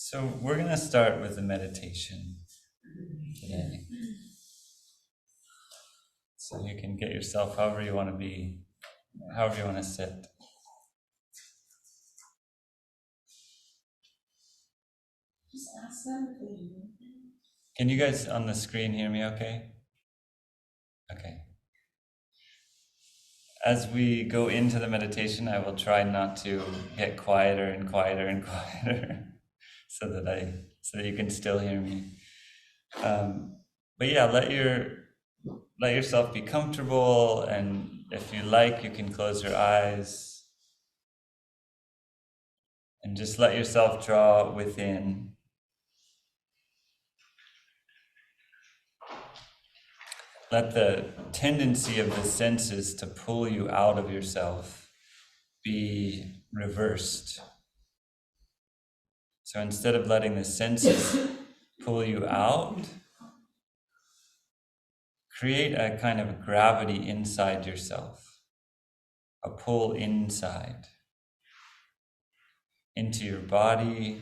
So we're going to start with the meditation today. So you can get yourself however you want to be, however you want to sit. Just ask them if they hear me. Can you guys on the screen hear me okay? Okay. As we go into the meditation, I will try not to get quieter and quieter and quieter so that you can still hear me. But yeah, let yourself be comfortable, and if you like, you can close your eyes and just let yourself draw within. Let the tendency of the senses to pull you out of yourself be reversed. So instead of letting the senses pull you out, create a kind of gravity inside yourself, a pull inside, into your body,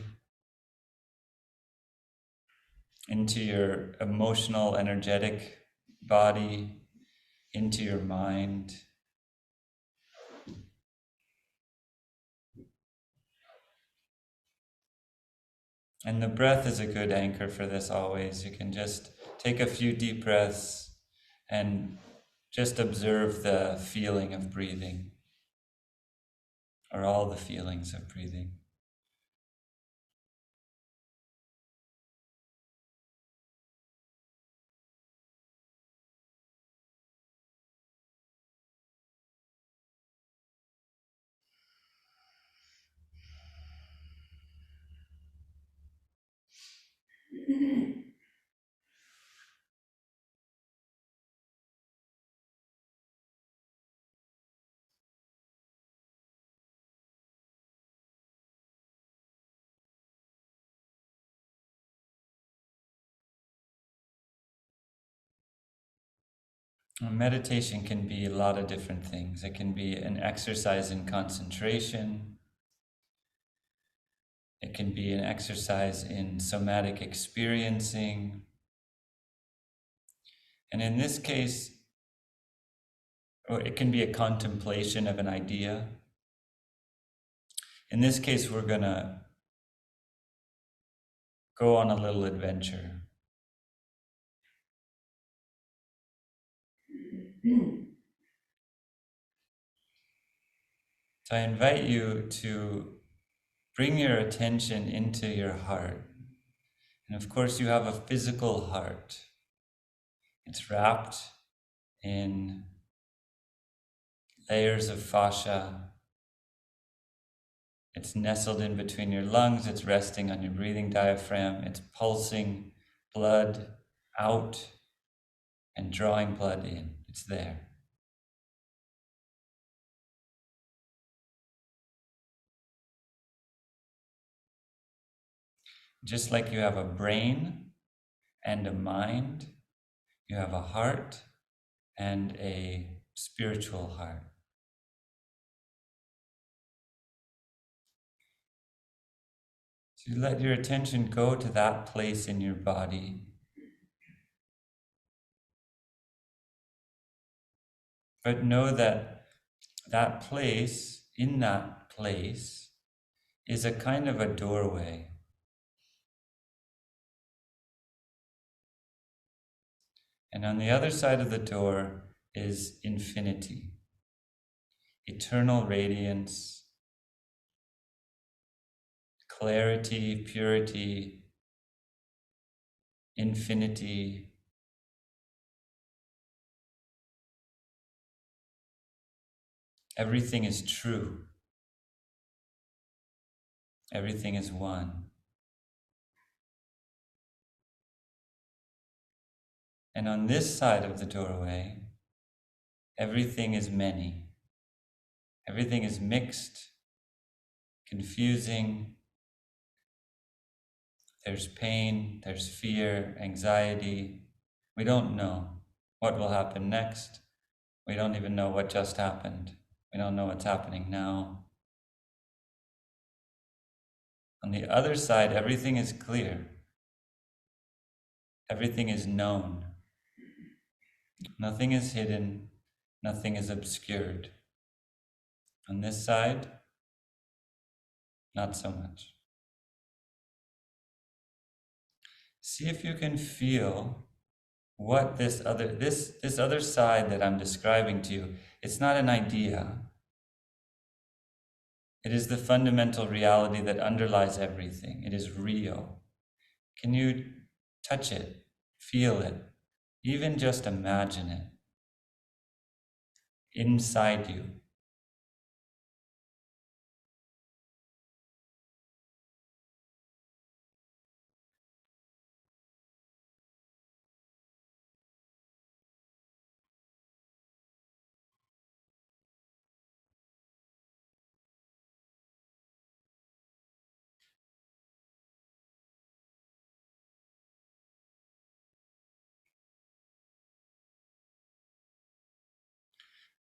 into your emotional, energetic body, into your mind. And the breath is a good anchor for this always. You can just take a few deep breaths and just observe the feeling of breathing, or all the feelings of breathing. Meditation can be a lot of different things. It can be an exercise in concentration. It can be an exercise in somatic experiencing. And in this case, or it can be a contemplation of an idea. In this case, we're going to go on a little adventure. So I invite you to bring your attention into your heart. And of course, you have a physical heart. It's wrapped in layers of fascia. It's nestled in between your lungs. It's resting on your breathing diaphragm. It's pulsing blood out and drawing blood in. It's there. Just like you have a brain and a mind, you have a heart and a spiritual heart. So you let your attention go to that place in your body. But know that that place, in that place, is a kind of a doorway. And on the other side of the door is infinity, eternal radiance, clarity, purity, infinity. Everything is true. Everything is one. And on this side of the doorway, everything is many. Everything is mixed, confusing. There's pain, there's fear, anxiety. We don't know what will happen next. We don't even know what just happened. We don't know what's happening now. On the other side, everything is clear. Everything is known. Nothing is hidden. Nothing is obscured. On this side, not so much. See if you can feel what this other side that I'm describing to you. It's not an idea. It is the fundamental reality that underlies everything. It is real. Can you touch it, feel it, even just imagine it inside you?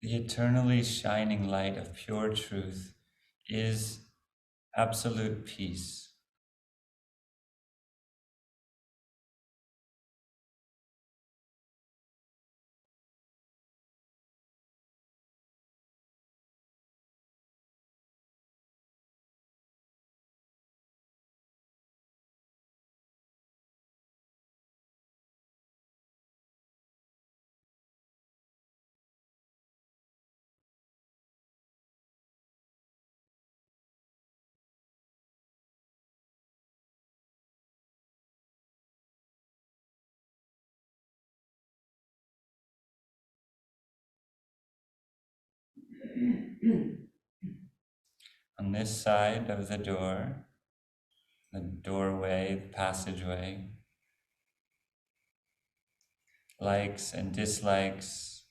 The eternally shining light of pure truth is absolute peace. On this side of the doorway, the passageway, likes and dislikes,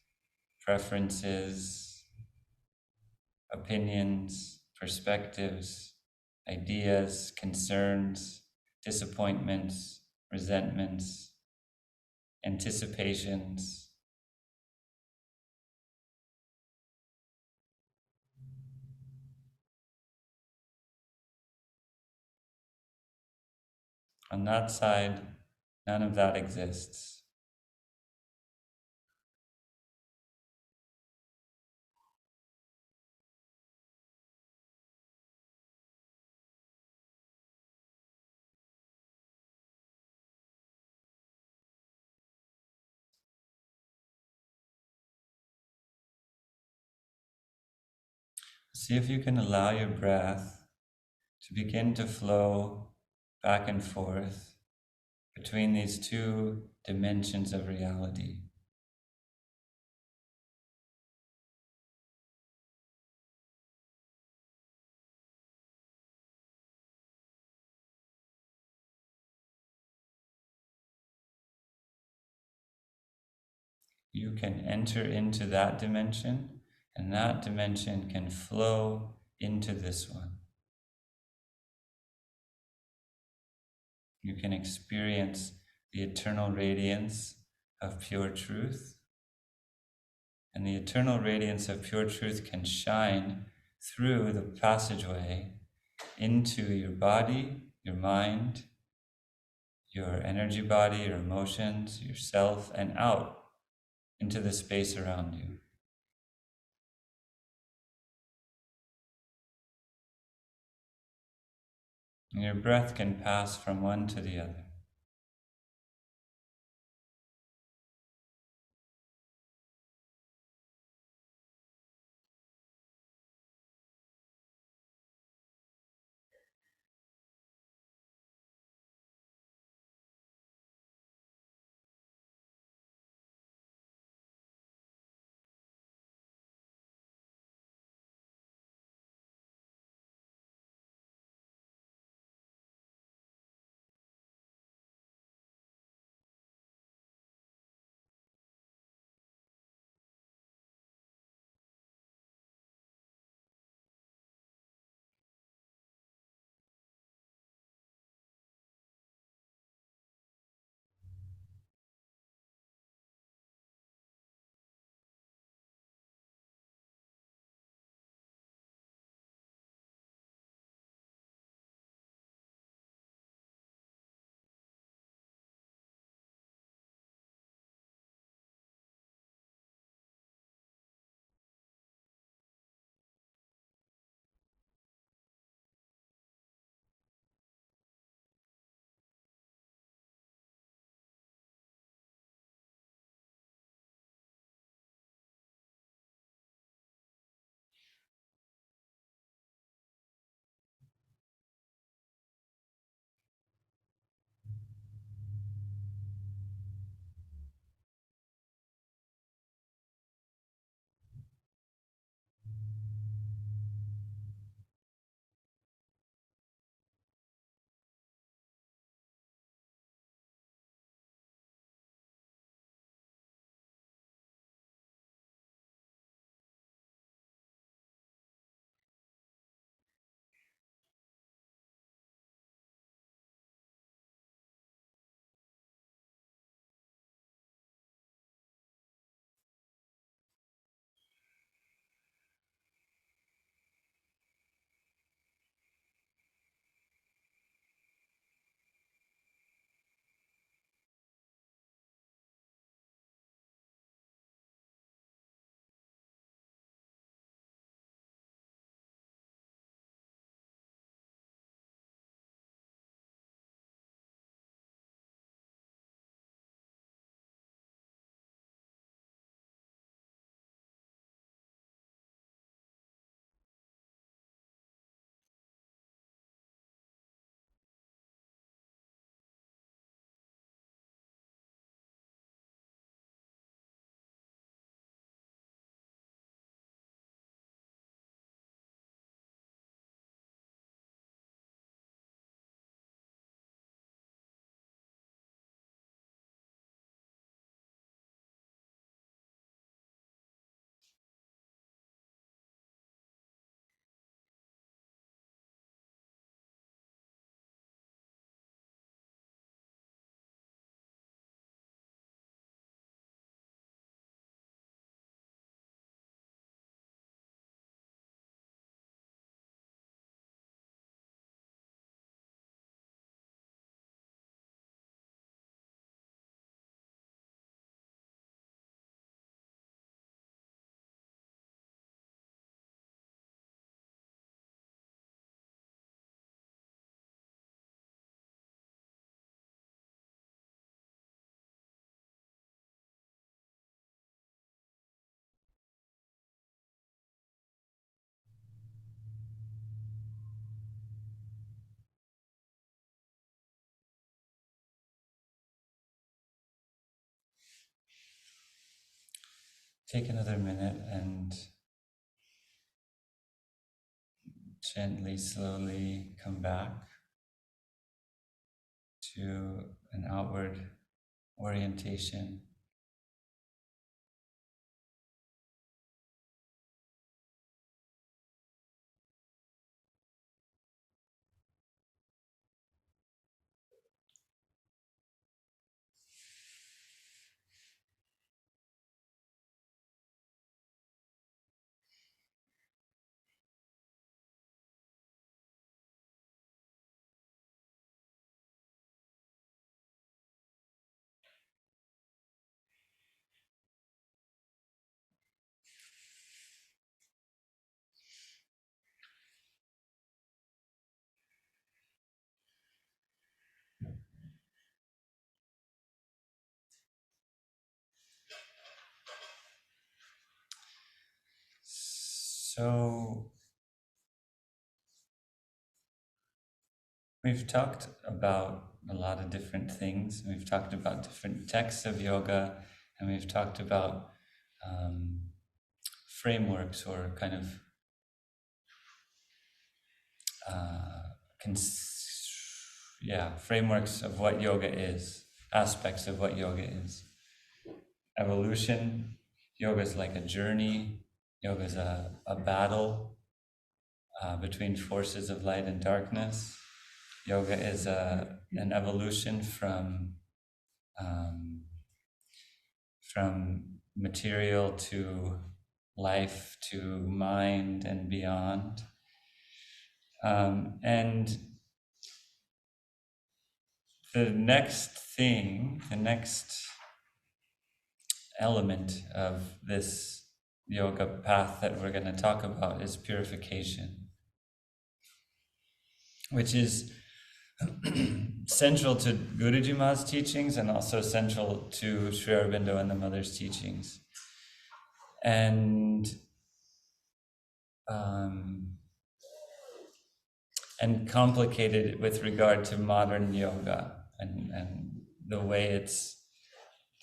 preferences, opinions, perspectives, ideas, concerns, disappointments, resentments, anticipations. On that side, none of that exists. See if you can allow your breath to begin to flow back and forth between these two dimensions of reality. You can enter into that dimension, and that dimension can flow into this one. You can experience the eternal radiance of pure truth, and the eternal radiance of pure truth can shine through the passageway into your body, your mind, your energy body, your emotions, yourself, and out into the space around you. And your breath can pass from one to the other. take another minute and gently, slowly come back to an outward orientation. So we've talked about a lot of different things. We've talked about different texts of yoga, and we've talked about um, frameworks or kind of uh, frameworks of what yoga is, aspects of what yoga is. Evolution, yoga is like a journey, yoga is a battle between forces of light and darkness. Yoga is an evolution um, from material to life to mind and beyond. And the next element of this yoga path that we're going to talk about is purification, which is central to Guruji Ma's teachings and also central to Sri Aurobindo and the Mother's teachings. And complicated with regard to modern yoga and the way it's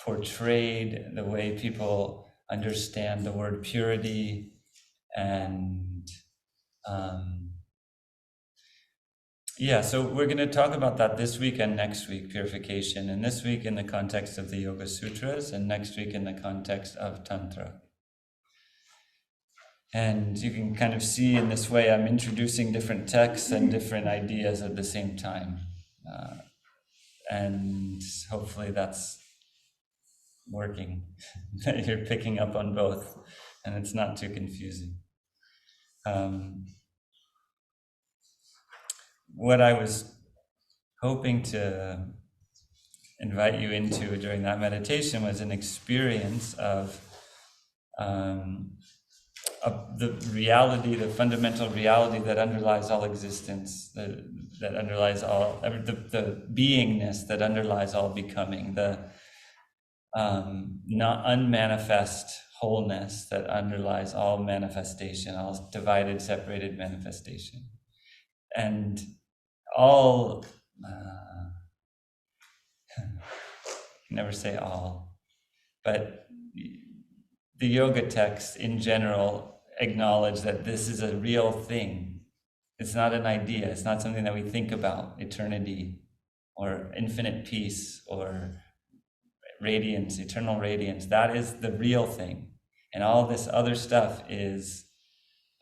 portrayed, the way people understand the word purity, and so we're going to talk about that this week and next week, purification, and this week in the context of the Yoga Sutras, and next week in the context of Tantra. And you can kind of see in this way I'm introducing different texts and different ideas at the same time. And hopefully that's working, that you're picking up on both, and it's not too confusing. What I was hoping to invite you into during that meditation was an experience of the reality, the fundamental reality that underlies all existence, that underlies all, the beingness that underlies all becoming, the not unmanifest wholeness that underlies all manifestation, all divided, separated manifestation. And all, never say all, but the yoga texts in general acknowledge that this is a real thing. It's not an idea. It's not something that we think about, eternity or infinite peace or radiance, eternal radiance. That is the real thing. And all this other stuff is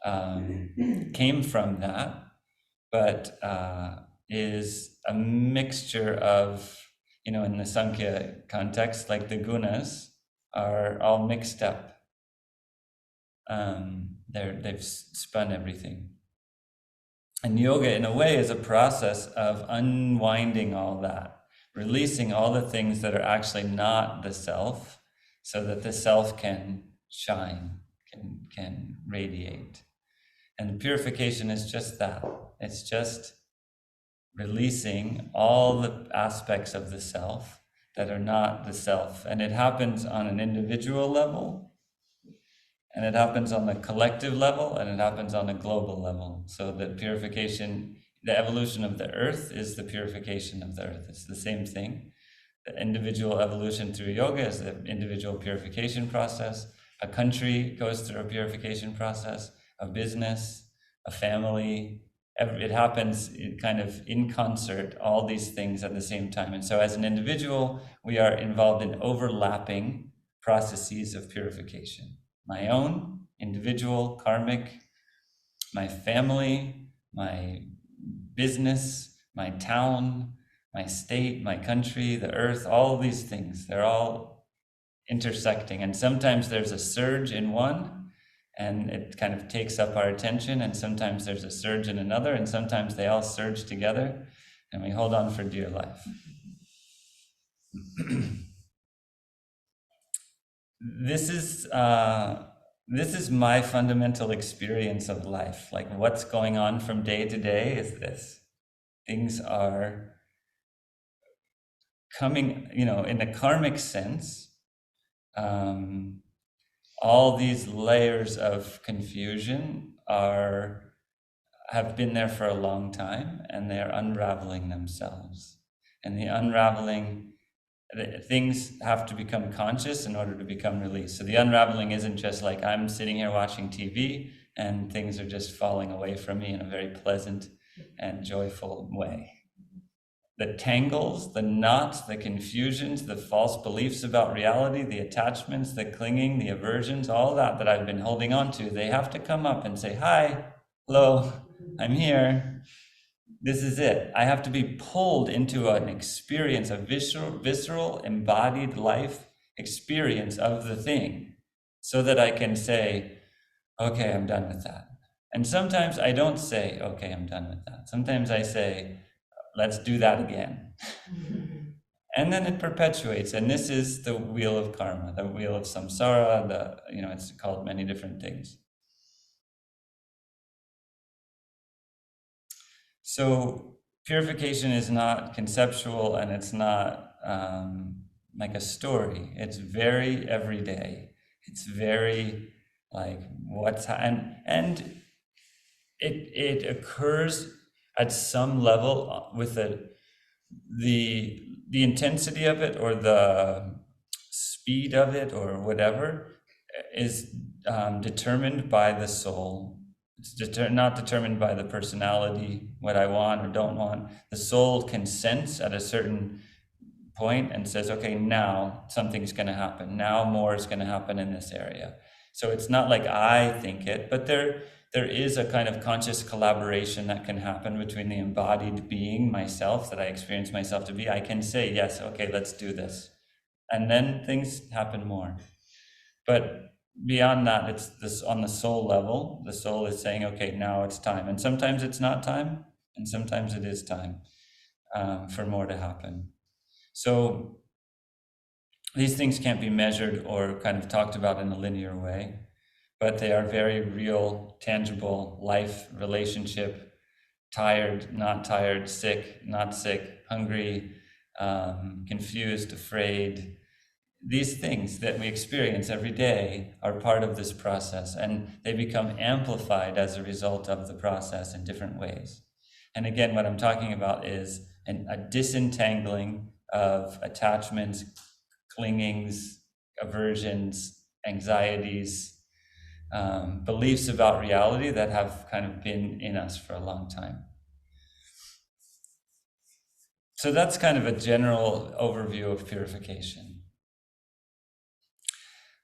came from that, but is a mixture of, in the Sankhya context, like the gunas are all mixed up. They've spun everything. And yoga, in a way, is a process of unwinding all that, releasing all the things that are actually not the self, so that the self can shine, can radiate. And purification is just that. It's just releasing all the aspects of the self that are not the self. And it happens on an individual level, and it happens on the collective level, and it happens on a global level. So the purification, the evolution of the earth is the purification of the earth. It's the same thing. The individual evolution through yoga is the individual purification process, A country goes through a purification process, a business, a family. It happens kind of in concert, all these things at the same time. And so as an individual, we are involved in overlapping processes of purification. My own, individual, karmic, my family, my business, my town, my state, my country, the earth, all of these things, they're all intersecting. And sometimes there's a surge in one and it kind of takes up our attention, and sometimes there's a surge in another, and sometimes they all surge together and we hold on for dear life. This is my fundamental experience of life. Like, what's going on from day to day is this. Things are coming, in a karmic sense. All these layers of confusion have been there for a long time, and they're unraveling themselves. And the unraveling, things have to become conscious in order to become released. So the unraveling isn't just like I'm sitting here watching TV and things are just falling away from me in a very pleasant and joyful way. The tangles, the knots, the confusions, the false beliefs about reality, the attachments, the clinging, the aversions, all that I've been holding on to, they have to come up and say, hi, hello, I'm here. This is it. I have to be pulled into an experience, a visceral, embodied life experience of the thing, so that I can say, okay, I'm done with that. And sometimes I don't say, okay, I'm done with that. Sometimes I say, let's do that again. And then it perpetuates. And this is the wheel of karma, the wheel of samsara, it's called many different things. So purification is not conceptual, and it's not like a story. It's very everyday. It's very like and it occurs at some level with the intensity of it, or the speed of it, or whatever, is determined by the soul. It's not determined by the personality, what I want or don't want. The soul can sense at a certain point and says, okay, now something's going to happen. Now more is going to happen in this area. So it's not like I think it, but there is a kind of conscious collaboration that can happen between the embodied being, myself, that I experience myself to be. I can say, yes, okay, let's do this. And then things happen more. But beyond that, it's this on the soul level. The soul is saying, okay, now it's time. And sometimes it's not time, and sometimes it is time for more to happen. So these things can't be measured or kind of talked about in a linear way, but they are very real, tangible life, relationship, tired, not tired, sick, not sick, hungry, confused, afraid. These things that we experience every day are part of this process, and they become amplified as a result of the process in different ways. And again, what I'm talking about is a disentangling of attachments, clingings, aversions, anxieties, beliefs about reality that have kind of been in us for a long time. So that's kind of a general overview of purification.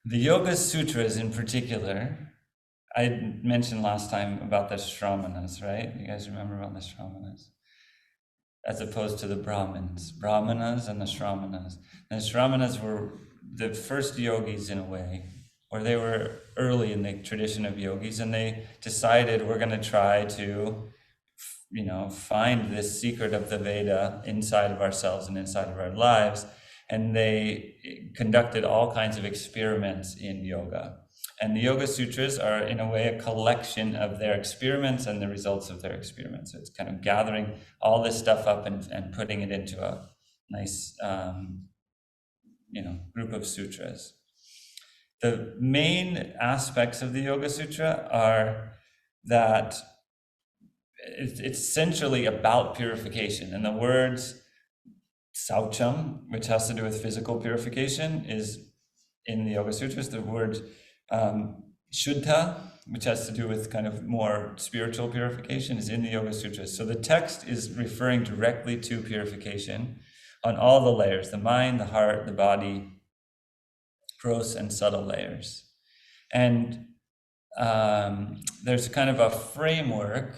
The Yoga Sutras in particular, I mentioned last time about the Shramanas, right? You guys remember about the Shramanas? As opposed to the Brahmanas and the Shramanas. And the Shramanas were the first yogis in a way, or they were early in the tradition of yogis, and they decided we're going to try to, find this secret of the Veda inside of ourselves and inside of our lives. And they conducted all kinds of experiments in yoga. And the Yoga Sutras are, in a way, a collection of their experiments and the results of their experiments. So it's kind of gathering all this stuff up and putting it into a nice, group of sutras. The main aspects of the Yoga Sutra are that it's essentially about purification. And the words Saucham, which has to do with physical purification, is in the Yoga Sutras. The word Shuddha, which has to do with kind of more spiritual purification, is in the Yoga Sutras. So the text is referring directly to purification on all the layers, the mind, the heart, the body, gross and subtle layers. And there's kind of a framework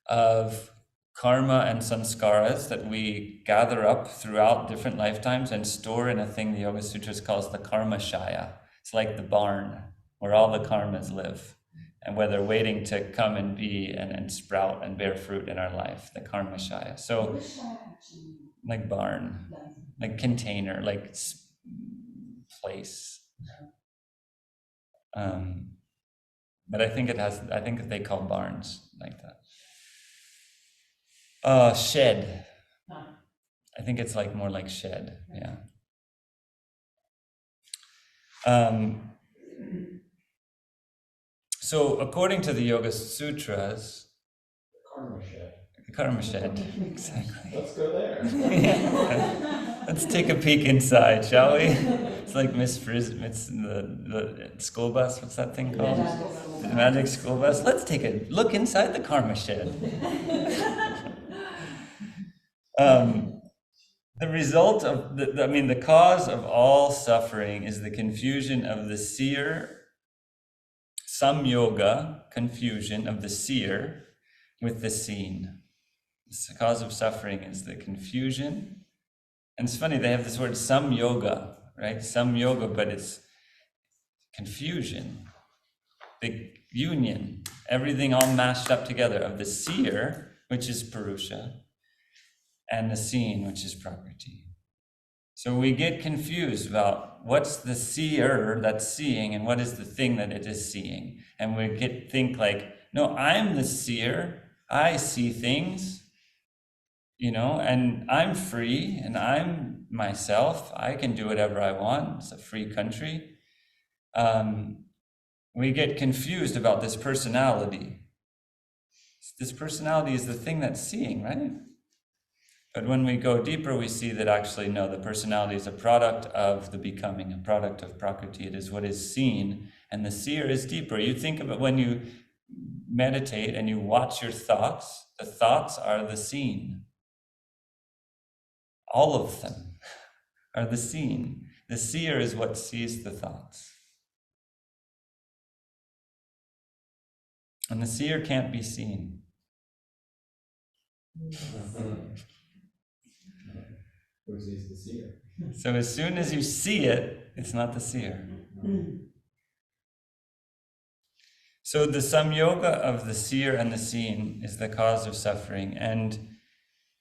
of karma and sanskaras that we gather up throughout different lifetimes and store in a thing the Yoga Sutras calls the karma shaya. It's like the barn where all the karmas live and where they're waiting to come and be and sprout and bear fruit in our life, the karma shaya. So like barn, like container, like place. But I think they call barns like that. Shed. I think it's like more like shed, yeah. So according to the Yoga Sutras, the Karma Shed, exactly. Let's go there. Yeah. Let's take a peek inside, shall we? It's like Miss Frisbee, it's the school bus, what's that thing called? The magic school bus. Let's take a look inside the Karma Shed. The result of the cause of all suffering is the confusion of the seer, samyoga, confusion of the seer with the seen. The cause of suffering is the confusion. And it's funny, they have this word samyoga, right? Samyoga, but it's confusion, the union, everything all mashed up together of the seer, which is Purusha, and the seen, which is Prakriti. So we get confused about what's the seer that's seeing and what is the thing that it is seeing. And we think like, no, I'm the seer, I see things, and I'm free and I'm myself, I can do whatever I want, it's a free country. We get confused about this personality. This personality is the thing that's seeing, right? But when we go deeper, we see that actually, no, the personality is a product of the becoming, a product of Prakriti. It is what is seen, and the seer is deeper. You think of it when you meditate and you watch your thoughts, the thoughts are the seen. All of them are the seen. The seer is what sees the thoughts. And the seer can't be seen. Who sees the seer? So as soon as you see it, it's not the seer. So the samyoga of the seer and the seen is the cause of suffering. And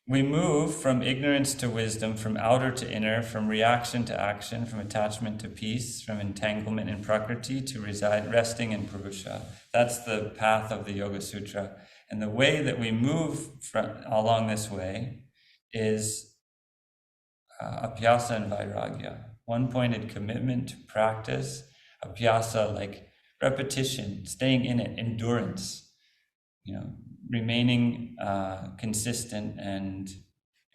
we move from ignorance to wisdom, from outer to inner, from reaction to action, from attachment to peace, from entanglement in Prakriti to resting in Purusha. That's the path of the Yoga Sutra. And the way that we move along this way is abhyasa and vairagya, one-pointed commitment to practice, abhyasa like repetition, staying in it, endurance, remaining consistent and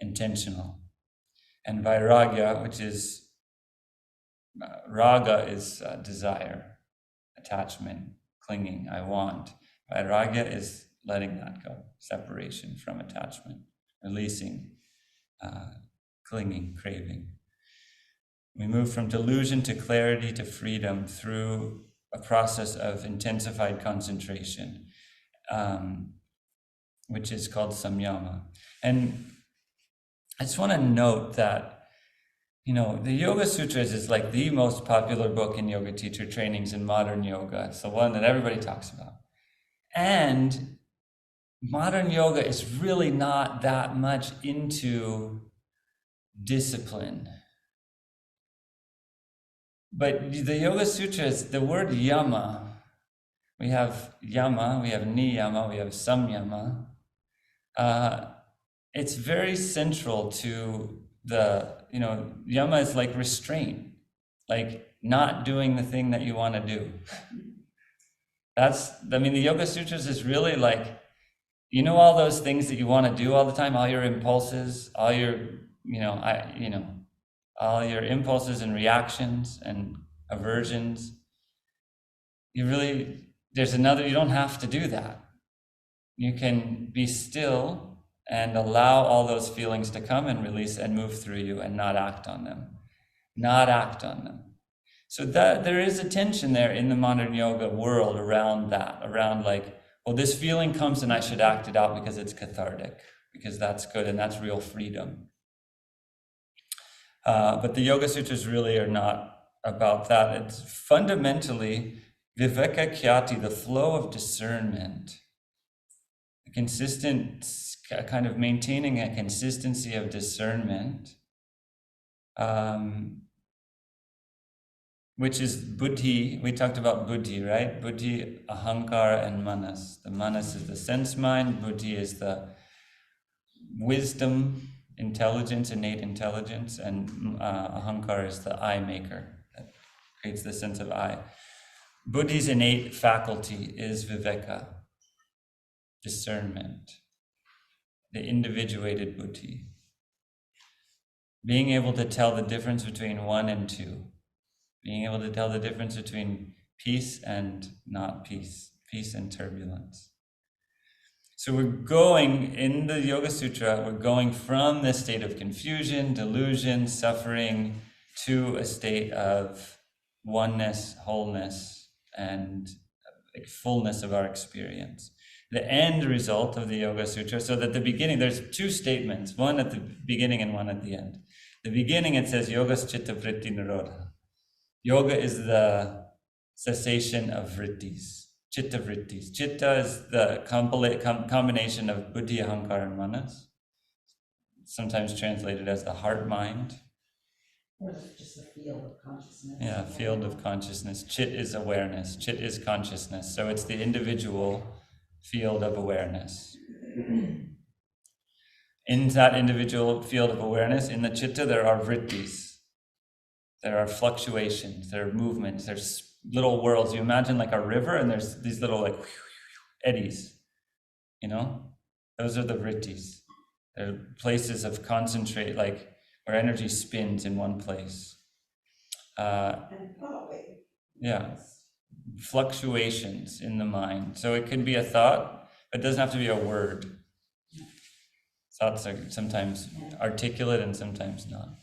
intentional, and vairagya, which is raga is desire, attachment, clinging, I want. Vairagya is letting that go, separation from attachment, releasing clinging, craving. We move from delusion to clarity to freedom through a process of intensified concentration, which is called samyama. And I just want to note that, the Yoga Sutras is like the most popular book in yoga teacher trainings in modern yoga. It's the one that everybody talks about. And modern yoga is really not that much into discipline. But the Yoga Sutras, the word yama, we have yama, we have niyama, we have samyama. It's very central to yama is like restraint, like not doing the thing that you want to do. The Yoga Sutras is really like, all those things that you want to do all the time, all your impulses, all your all your impulses and reactions and aversions. you don't have to do that. You can be still and allow all those feelings to come and release and move through you and not act on them. Not act on them. So that there is a tension there in the modern yoga world around that, around like, well, this feeling comes and I should act it out because it's cathartic, because that's good and that's real freedom. But the Yoga Sutras really are not about that. It's fundamentally viveka khyati, the flow of discernment, a consistent kind of maintaining a consistency of discernment, which is buddhi. We talked about buddhi, right? Buddhi, ahankara, and manas. The manas is the sense mind, buddhi is the wisdom, intelligence, innate intelligence, and ahankara is the I maker that creates the sense of I. Buddhi's innate faculty is viveka, discernment, the individuated buddhi. Being able to tell the difference between one and two. Being able to tell the difference between peace and not peace, peace and turbulence. So we're going, in the Yoga Sutra, we're going from this state of confusion, delusion, suffering, to a state of oneness, wholeness, and like fullness of our experience. The end result of the Yoga Sutra, so that the beginning, there's two statements, one at the beginning and one at the end. The beginning, it says, Yogas Chitta Vritti Nirodha. Yoga is the cessation of vrittis. Chitta vrittis. Chitta is the combination of buddhi, ahankara, and manas. Sometimes translated as the heart mind. Or just the field of consciousness. Yeah, field of consciousness. Chit is awareness. Chit is consciousness. So it's the individual field of awareness. In that individual field of awareness, in the chitta, there are vrittis. There are fluctuations, there are movements, there's little worlds. You imagine like a river and there's these little like eddies, you know? Those are the vrittis. They're places of concentrate, like where energy spins in one place. Yeah, fluctuations in the mind. So it can be a thought, but it doesn't have to be a word. Thoughts are sometimes articulate and sometimes not.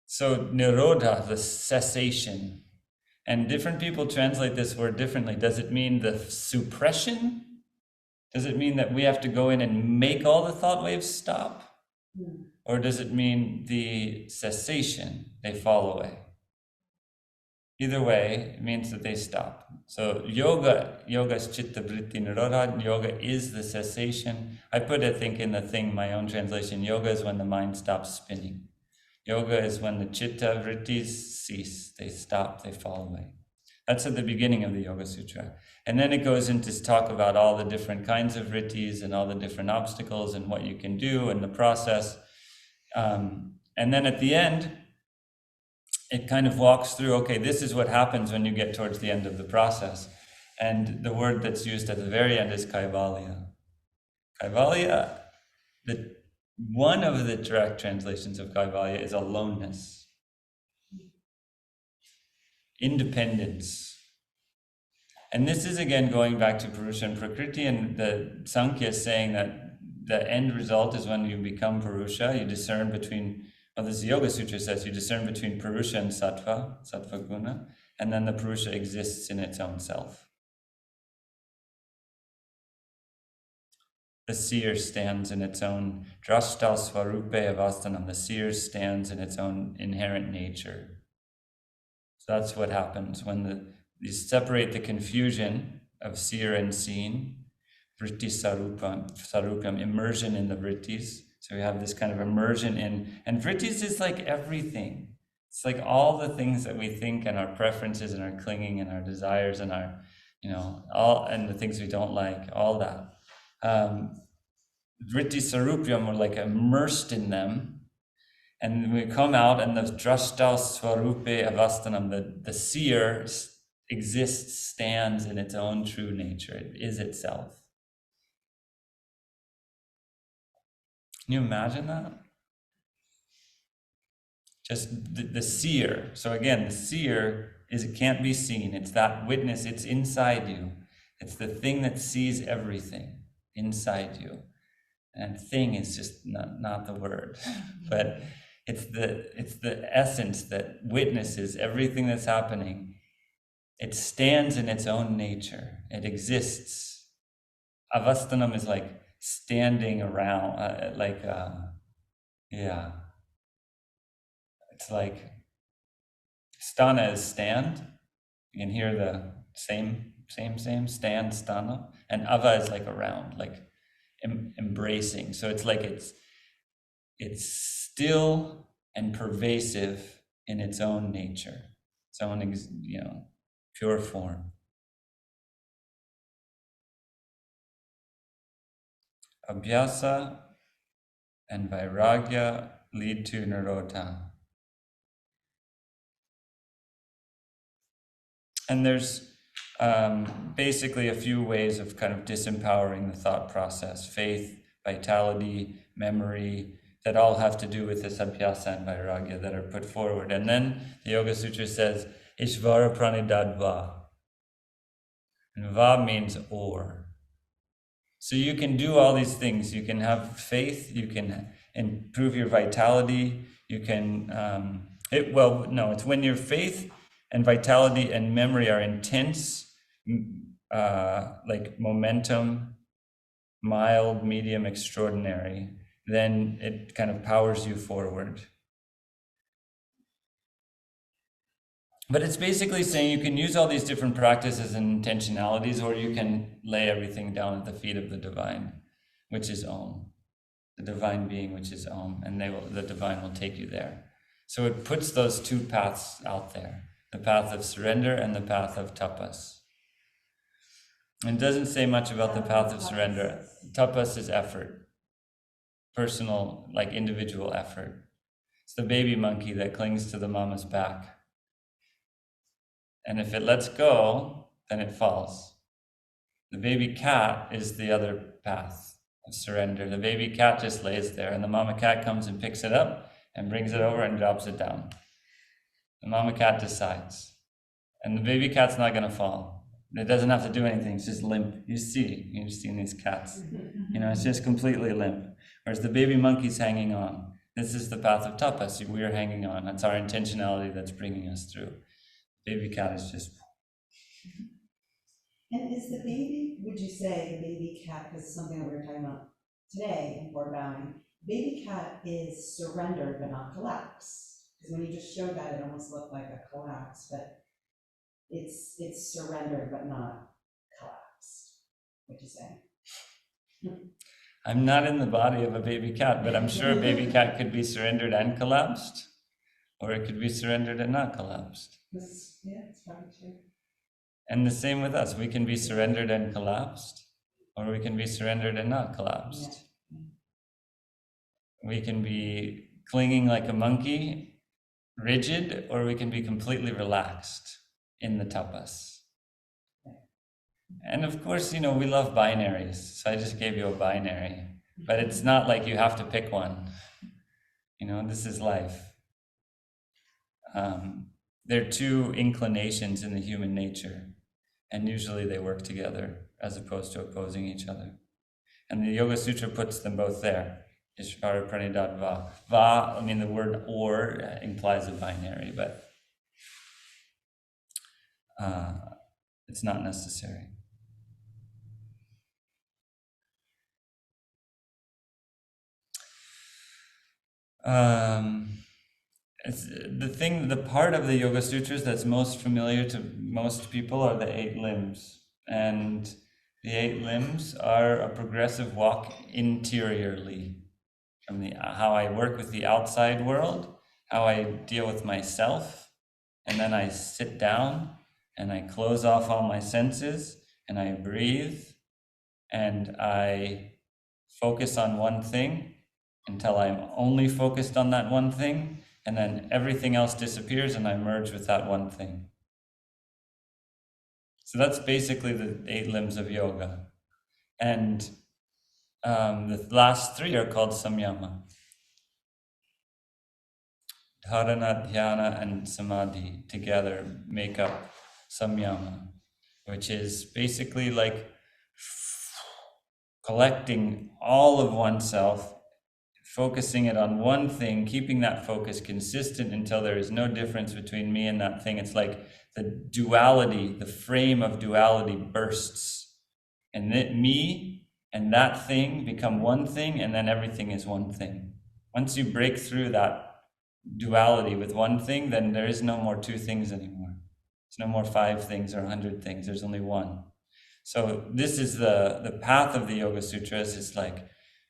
So nirodha, the cessation, and different people translate this word differently. Does it mean the suppression? Does it mean that we have to go in and make all the thought waves stop? Or does it mean the cessation, they fall away? Either way, it means that they stop. So yoga is chitta vritti nirodha. Yoga is the cessation. I put, I think, in the thing, my own translation, yoga is when the mind stops spinning. Yoga is when the chitta vrittis cease, they stop, they fall away. That's at the beginning of the Yoga Sutra. And then it goes into talk about all the different kinds of vrittis and all the different obstacles and what you can do and the process. And then at the end, it kind of walks through, okay, this is what happens when you get towards the end of the process. And the word that's used at the very end is kaivalya. Kaivalya, one of the direct translations of kaivalya is aloneness, independence. And this is again going back to Purusha and Prakriti, and the Sankhya is saying that the end result is when you become Purusha, you discern between, well, this Yoga Sutra says you discern between Purusha and Sattva Guna, and then the Purusha exists in its own self. The seer stands in its own drashtal swarupe avastanam. The seer stands in its own inherent nature. So that's what happens when you separate the confusion of seer and seen, vritti sarupam, immersion in the vrittis. So we have this kind of immersion in, and vrittis is like everything. It's like all the things that we think and our preferences and our clinging and our desires and our, all, and the things we don't like, all that. Vritti sarupyam, we're like immersed in them, and we come out and the drashtal swarupe avastanam, the seer exists, stands in its own true nature. It is itself. Can you imagine that? just the seer. So again, the seer is, it can't be seen. It's that witness, it's inside you. It's the thing that sees everything inside you. And thing is just not the word, but it's the essence that witnesses everything that's happening. It stands in its own nature. It exists. Avastanam is like standing around, yeah. It's like sthana is stand. You can hear the same stand, sthana, and ava is like around, like embracing. So it's like it's still and pervasive in its own nature, its own pure form. Abhyasa and vairagya lead to nirodha. And there's basically a few ways of kind of disempowering the thought process: faith, vitality, memory, that all have to do with this abhyasa and vairagya that are put forward. And then the Yoga Sutra says, Ishvara pranidad va. And va means or. So you can do all these things. You can have faith, you can improve your vitality, you can, it's when your faith and vitality and memory are intense, like momentum, mild, medium, extraordinary, then it kind of powers you forward. But it's basically saying you can use all these different practices and intentionalities, or you can lay everything down at the feet of the divine, which is Om, the divine being, which is Om, and the divine will take you there. So it puts those two paths out there, the path of surrender and the path of tapas. It doesn't say much about the path of surrender. Tapas is effort, personal, like individual effort. It's the baby monkey that clings to the mama's back. And if it lets go, then it falls. The baby cat is the other path of surrender. The baby cat just lays there, and the mama cat comes and picks it up and brings it over and drops it down. The mama cat decides. And the baby cat's not going to fall. It doesn't have to do anything. It's just limp. You've seen these cats. It's just completely limp. Whereas the baby monkey's hanging on. This is the path of tapas. We are hanging on. That's our intentionality that's bringing us through. Baby cat is just. And is the baby, would you say the baby cat, because it's something that we were talking about today in Fort Bowing, baby cat is surrendered but not collapsed? Because when you just showed that, it almost looked like a collapse, but it's surrendered but not collapsed. What'd you say? I'm not in the body of a baby cat, but I'm sure a baby cat could be surrendered and collapsed, or it could be surrendered and not collapsed. Yeah, it's probably true. And the same with us. We can be surrendered and collapsed, or we can be surrendered and not collapsed. Yeah. We can be clinging like a monkey, rigid, or we can be completely relaxed in the tapas. And of course, we love binaries. So I just gave you a binary, but it's not like you have to pick one. This is life. There are two inclinations in the human nature, and usually they work together as opposed to opposing each other. And the Yoga Sutra puts them both there. Ishvara pranidad va. Va, the word or implies a binary, but it's not necessary. The part of the Yoga Sutras that's most familiar to most people are the 8 limbs. And the 8 limbs are a progressive walk interiorly from how I work with the outside world, how I deal with myself, and then I sit down and I close off all my senses and I breathe and I focus on one thing until I'm only focused on that one thing, and then everything else disappears and I merge with that one thing. So that's basically the 8 limbs of yoga. And the last 3 are called samyama. Dharana, dhyana, and samadhi together make up samyama, which is basically like collecting all of oneself, focusing it on one thing, keeping that focus consistent until there is no difference between me and that thing. It's like the duality, the frame of duality bursts, and me and that thing become one thing, and then everything is one thing. Once you break through that duality with one thing, then there is no more two things anymore. There's no more 5 things or 100 things. There's only one. So this is the path of the Yoga Sutras. Is like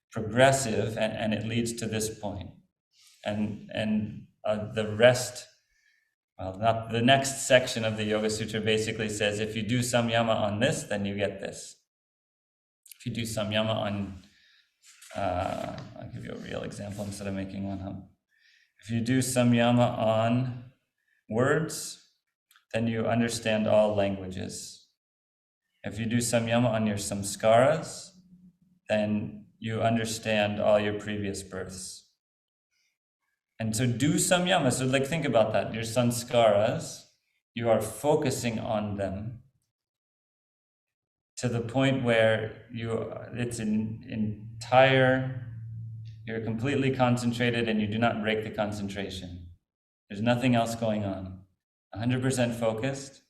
progressive, and it leads to this point. And the rest, well, not the next section of the Yoga Sutra basically says, if you do samyama on this, then you get this. If you do samyama on, I'll give you a real example instead of making one up. If you do samyama on words, then you understand all languages. If you do samyama on your samskaras, then you understand all your previous births. And so do samyama. So like think about that. Your sanskaras, you are focusing on them to the point where it's an entire, you're completely concentrated and you do not break the concentration. There's nothing else going on. 100% focused.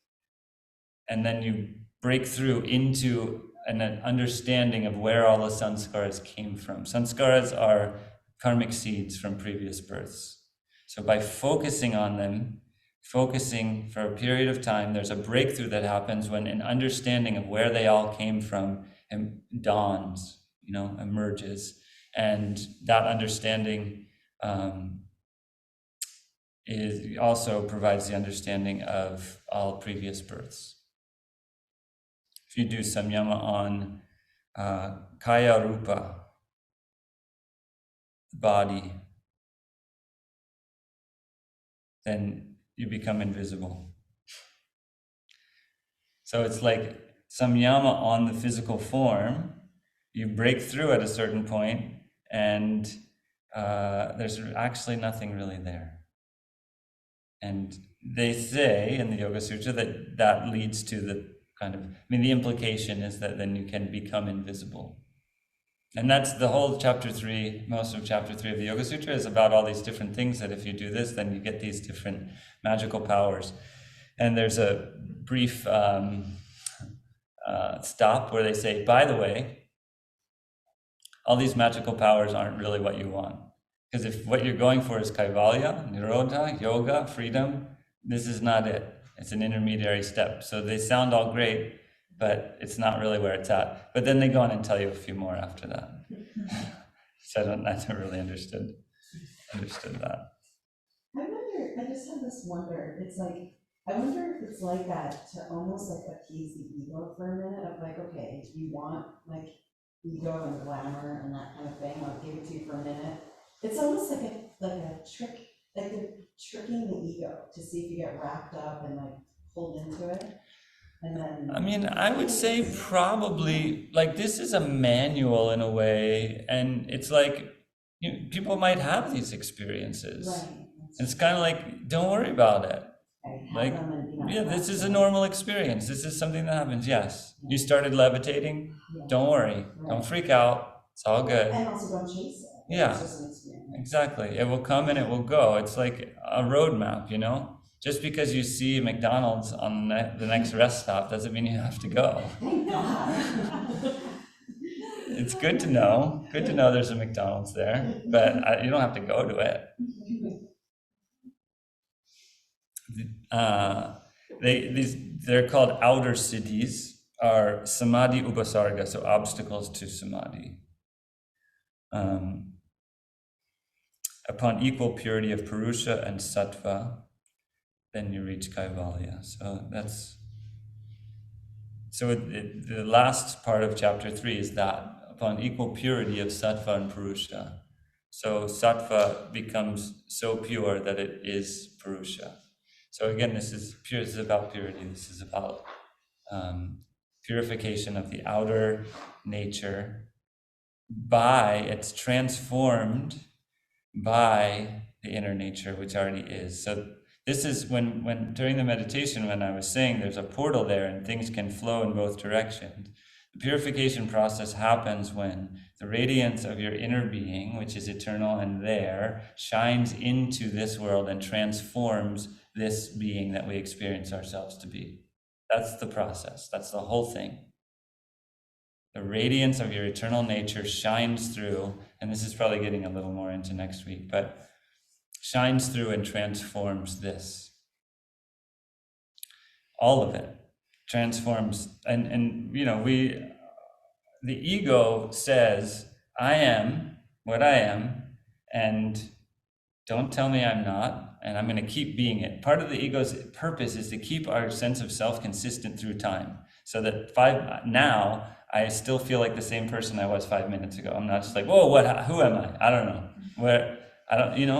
And then you break through into an understanding of where all the sanskaras came from. Sanskaras are karmic seeds from previous births. So by focusing on them, focusing for a period of time, there's a breakthrough that happens when an understanding of where they all came from dawns, emerges. And that understanding also provides the understanding of all previous births. If you do samyama on kaya rupa, body, then you become invisible. So it's like samyama on the physical form, you break through at a certain point, and there's actually nothing really there. And they say in the Yoga Sutra that leads to the the implication is that then you can become invisible. And that's the whole chapter 3, most of chapter 3 of the Yoga Sutra is about all these different things that if you do this, then you get these different magical powers. And there's a brief stop where they say, by the way, all these magical powers aren't really what you want. Because if what you're going for is kaivalya, nirodha, yoga, freedom, this is not it. It's an intermediary step. So they sound all great, but it's not really where it's at. But then they go on and tell you a few more after that. So I never really understood that. I just have this wonder, it's like, I wonder if it's like that to almost like appease the ego for a minute of like, okay, you want like ego and glamour and that kind of thing, I'll give it to you for a minute. It's almost like a trick, like they're tricking the ego to see if you get wrapped up and like pulled into it. And then I would say probably like this is a manual in a way, and it's like people might have these experiences. Right. It's kind of like, don't worry about it. Like, and, this is a normal experience. This is something that happens. Yes, you started levitating. Don't worry. Don't freak out. It's all good. And also don't chase it. Yeah. It's just an experience. Exactly. It will come and it will go. It's like a roadmap, Just because you see McDonald's on the next rest stop doesn't mean you have to go. Thank God. It's good to know. Good to know there's a McDonald's there, but you don't have to go to it. They're called outer cities, are samadhi upasarga, so obstacles to samadhi. Upon equal purity of purusha and sattva, then you reach kaivalya. So the last part of chapter 3 is that upon equal purity of sattva and purusha. So sattva becomes so pure that it is purusha. So again, this is about purity. This is about purification of the outer nature it's transformed by the inner nature, which already is. So this is when during the meditation, when I was saying there's a portal there and things can flow in both directions. The purification process happens when the radiance of your inner being, which is eternal and there, shines into this world and transforms this being that we experience ourselves to be. That's the process. That's the whole thing. The radiance of your eternal nature shines through, and this is probably getting a little more into next week, but shines through and transforms this. All of it transforms, and you know, the ego says, I am what I am, and don't tell me I'm not, and I'm going to keep being it. Part of the ego's purpose is to keep our sense of self consistent through time, so that now I still feel like the same person I was 5 minutes ago. I'm not just like, whoa, who am I? I don't know.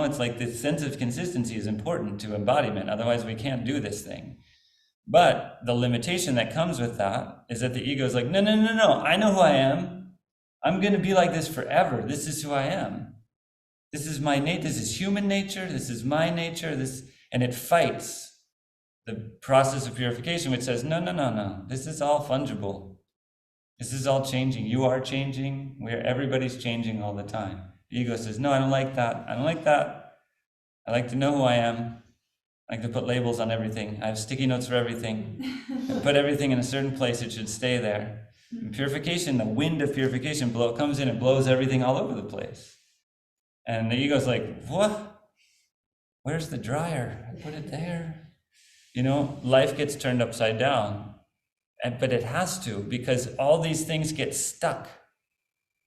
It's like the sense of consistency is important to embodiment. Otherwise, we can't do this thing. But the limitation that comes with that is that the ego is like, no, I know who I am. I'm going to be like this forever. This is who I am. This is my nature. This is human nature. This is my nature. And it fights the process of purification, which says, no. This is all fungible. This is all changing. You are changing. Everybody's changing all the time. The ego says, no, I don't like that. I don't like that. I like to know who I am. I like to put labels on everything. I have sticky notes for everything. I put everything in a certain place. It should stay there. In purification, the wind of purification comes in and blows everything all over the place. And the ego's like, what? Where's the dryer? I put it there. Life gets turned upside down. But it has to, because all these things get stuck.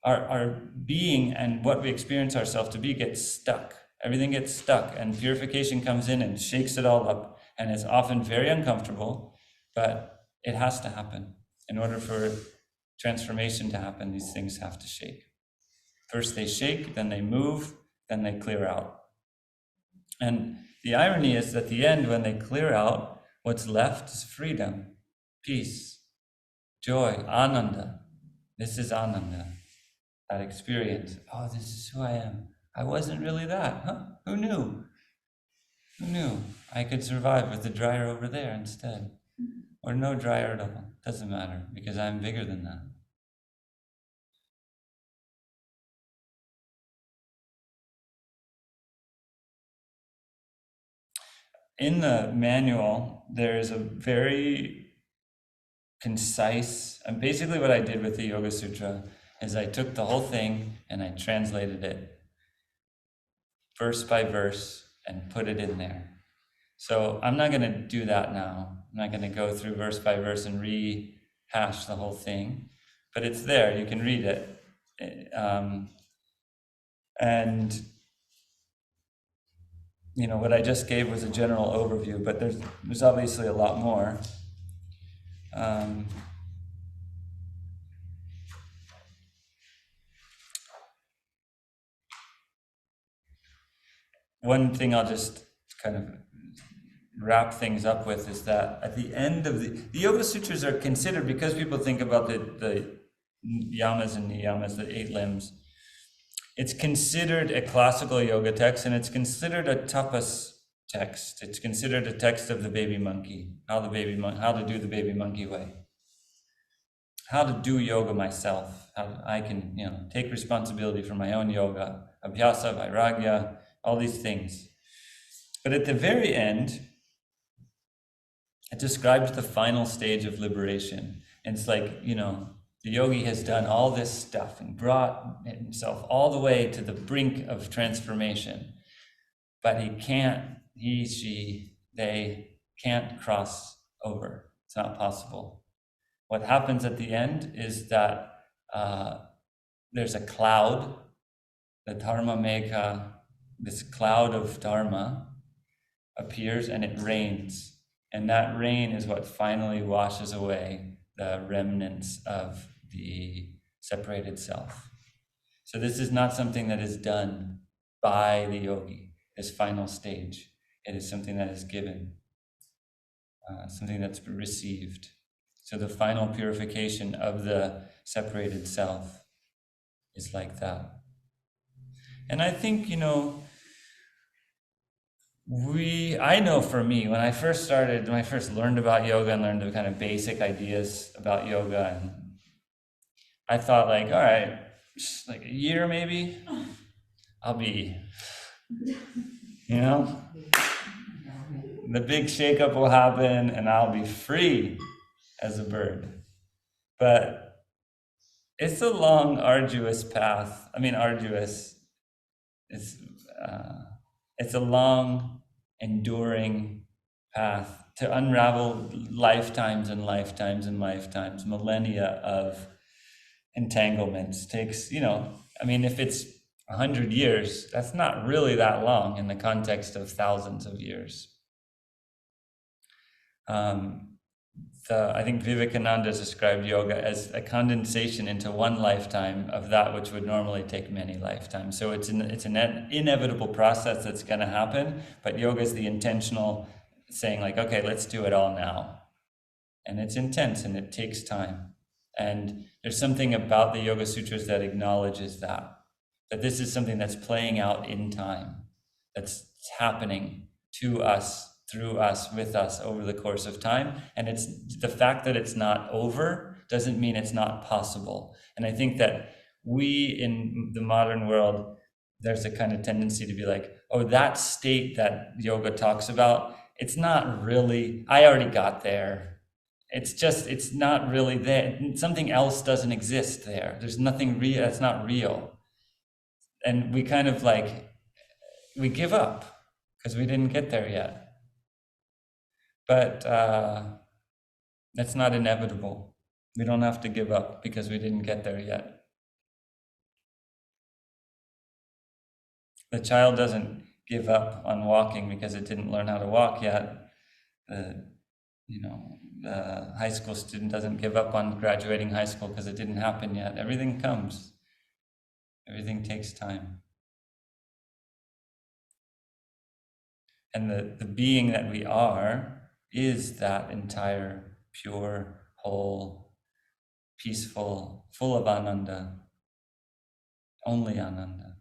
Our being and what we experience ourselves to be gets stuck. Everything gets stuck, and purification comes in and shakes it all up, and it's often very uncomfortable, but it has to happen. In order for transformation to happen, these things have to shake. First they shake, then they move, then they clear out. And the irony is that at the end, when they clear out, what's left is freedom, peace, joy, ananda. This is ananda, that experience. Oh, this is who I am. I wasn't really that, huh? Who knew? Who knew? I could survive with the dryer over there instead. Or no dryer at all. Doesn't matter, because I'm bigger than that. In the manual, there is a very concise, and basically what I did with the Yoga Sutra is I took the whole thing and I translated it verse by verse and put it in there. So I'm not going to do that now. I'm not going to go through verse by verse and rehash the whole thing, but it's there. You can read it. And what I just gave was a general overview, but there's obviously a lot more. One thing I'll just kind of wrap things up with is that at the end of the Yoga Sutras are considered, because people think about the yamas and niyamas, the 8 limbs, it's considered a classical yoga text, and it's considered a tapas text. It's considered a text of the baby monkey, how to do the baby monkey way, how to do yoga myself, how I can take responsibility for my own yoga, abhyasa, vairagya, all these things. But at the very end, it describes the final stage of liberation. And it's like, the yogi has done all this stuff and brought himself all the way to the brink of transformation. But they can't cross over. It's not possible. What happens at the end is that there's a cloud, the Dharma Megha, this cloud of Dharma appears and it rains. And that rain is what finally washes away the remnants of the separated self. So this is not something that is done by the yogi, this final stage. It is something that is given, something that's received. So the final purification of the separated self is like that. And I think, I know for me, when I first learned about yoga and learned the kind of basic ideas about yoga, and I thought like, all right, just like a year maybe, I'll be, you know, the big shakeup will happen and I'll be free as a bird. But it's a long, arduous path. I mean, arduous. It's it's a long, enduring path to unravel lifetimes and lifetimes and lifetimes, millennia of entanglements. Takes, I mean, if it's 100 years, that's not really that long in the context of thousands of years. I think Vivekananda described yoga as a condensation into one lifetime of that which would normally take many lifetimes. So it's an inevitable process that's going to happen, but yoga is the intentional saying like, okay, let's do it all now. And it's intense and it takes time. And there's something about the Yoga Sutras that acknowledges that this is something that's playing out in time, that's happening to us, through us, with us over the course of time. And it's the fact that it's not over doesn't mean it's not possible. And I think that we in the modern world, there's a kind of tendency to be like, oh, that state that yoga talks about, it's not really, I already got there. It's not really there. Something else doesn't exist there. There's nothing real, that's not real. And we kind of like, we give up because we didn't get there yet. But that's not inevitable. We don't have to give up because we didn't get there yet. The child doesn't give up on walking because it didn't learn how to walk yet. The high school student doesn't give up on graduating high school because it didn't happen yet. Everything comes. Everything takes time. And the being that we are is that entire pure, whole, peaceful, full of ananda, only ananda.